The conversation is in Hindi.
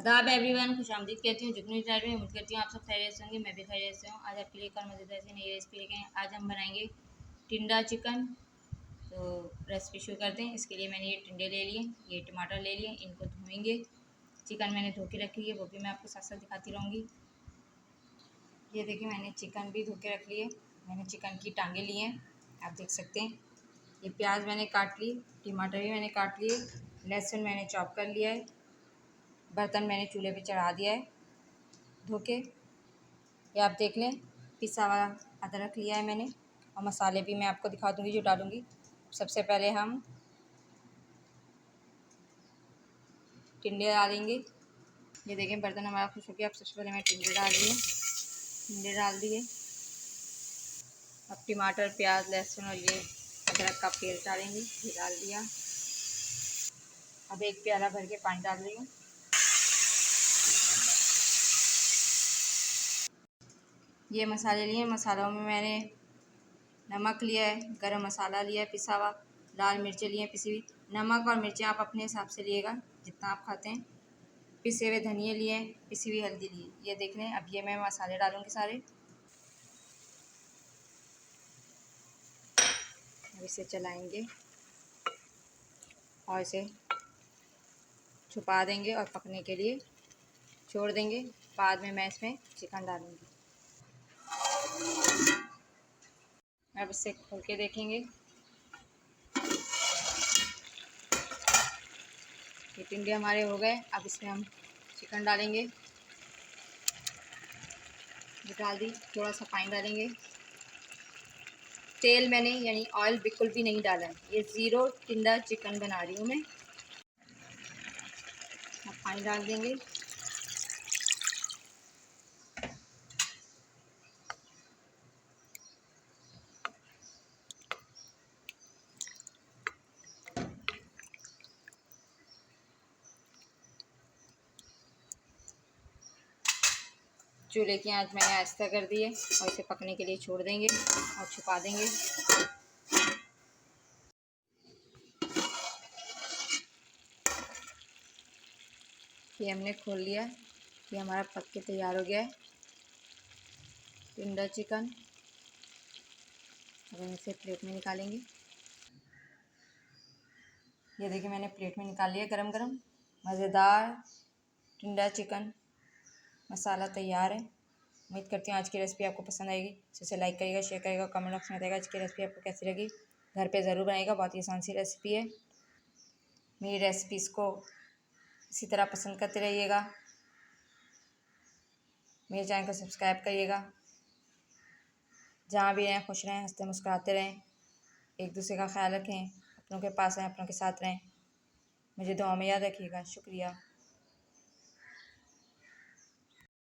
आदाब एवरीवन, खुशामदीद कहती हूँ जुगनू स्टाइल में। उम्मीद करती हूँ आप सब खैरियत से होंगे, मैं भी खैरियत से हूँ। आज आपके लिए एक और मज़ेदार सी नई रेसिपी लेके आए। आज हम बनाएंगे टिंडा चिकन। तो रेसिपी शुरू करते हैं। इसके लिए मैंने ये टिंडे ले लिए, ये टमाटर ले लिए, इनको धोएंगे। चिकन मैंने धो के रखी है, वो भी मैं आपको साथ साथ दिखाती रहूँगी। ये देखिए, मैंने चिकन भी धो के रख लिए। मैंने चिकन की टांगे ली हैं, आप देख सकते हैं। ये प्याज मैंने काट ली, टमाटर भी मैंने काट लिए, लहसुन मैंने चॉप कर लिया है। बर्तन मैंने चूल्हे पे चढ़ा दिया है धो के। ये आप देख लें, पिसा हुआ अदरक लिया है मैंने, और मसाले भी मैं आपको दिखा दूँगी जो डालूँगी। सबसे पहले हम टिंडे डालेंगे। ये देखें, बर्तन हमारा खुश हो गया। अब सबसे पहले मैं टिंडे डाल दिए, टिंडे डाल दिए। अब टमाटर, प्याज, लहसुन और ये अदरक का पेस्ट डालेंगे, ये डाल दिया। अब एक प्याला भर के पानी डाल रही हूँ। ये मसाले लिए, मसालों में मैंने नमक लिया है, गरम मसाला लिया है पिसा हुआ, लाल मिर्चें लिए पिसी हुई। नमक और मिर्चें आप अपने हिसाब से लिएगा जितना आप खाते हैं। पिसे हुए धनिया लिए, पिसी हुई हल्दी ली। ये देख लें। अब ये मैं मसाले डालूँगी सारे। अब इसे चलाएंगे और इसे छुपा देंगे और पकने के लिए छोड़ देंगे। बाद में मैं इसमें चिकन डालूँगी। अब इसे खोल के देखेंगे। ये टिंडे हमारे हो गए। अब इसमें हम चिकन डालेंगे। ये डाल दी, थोड़ा सा पानी डालेंगे। तेल मैंने यानी ऑयल बिल्कुल भी नहीं डाला है, ये ज़ीरो टिंडा चिकन बना रही हूँ मैं। अब पानी डाल देंगे। चूल्हे की आंच मैंने आहिस्ता कर दी है और इसे पकने के लिए छोड़ देंगे और छुपा देंगे। ये हमने खोल लिया, ये हमारा पक के तैयार हो गया है टिंडा चिकन। अब हम इसे प्लेट में निकालेंगे। ये देखिए, मैंने प्लेट में निकाल लिया गरम गरम मज़ेदार टिंडा चिकन। मसाला तैयार है। उम्मीद करती हूँ आज की रेसिपी आपको पसंद आएगी। तो इसे लाइक करिएगा, शेयर करिएगा, कमेंट बॉक्स में बताइएगा आज की रेसिपी आपको कैसी लगी। घर पे ज़रूर बनाइएगा, बहुत ही आसान सी रेसिपी है। मेरी रेसिपीज़ को इसी तरह पसंद करते रहिएगा। मेरे चैनल को सब्सक्राइब करिएगा। जहाँ भी रहें खुश रहें, हंसते मुस्कुराते रहें, एक दूसरे का ख्याल रखें, अपनों के पास रहें, अपनों के साथ रहें। मुझे दुआ में याद रखिएगा। शुक्रिया।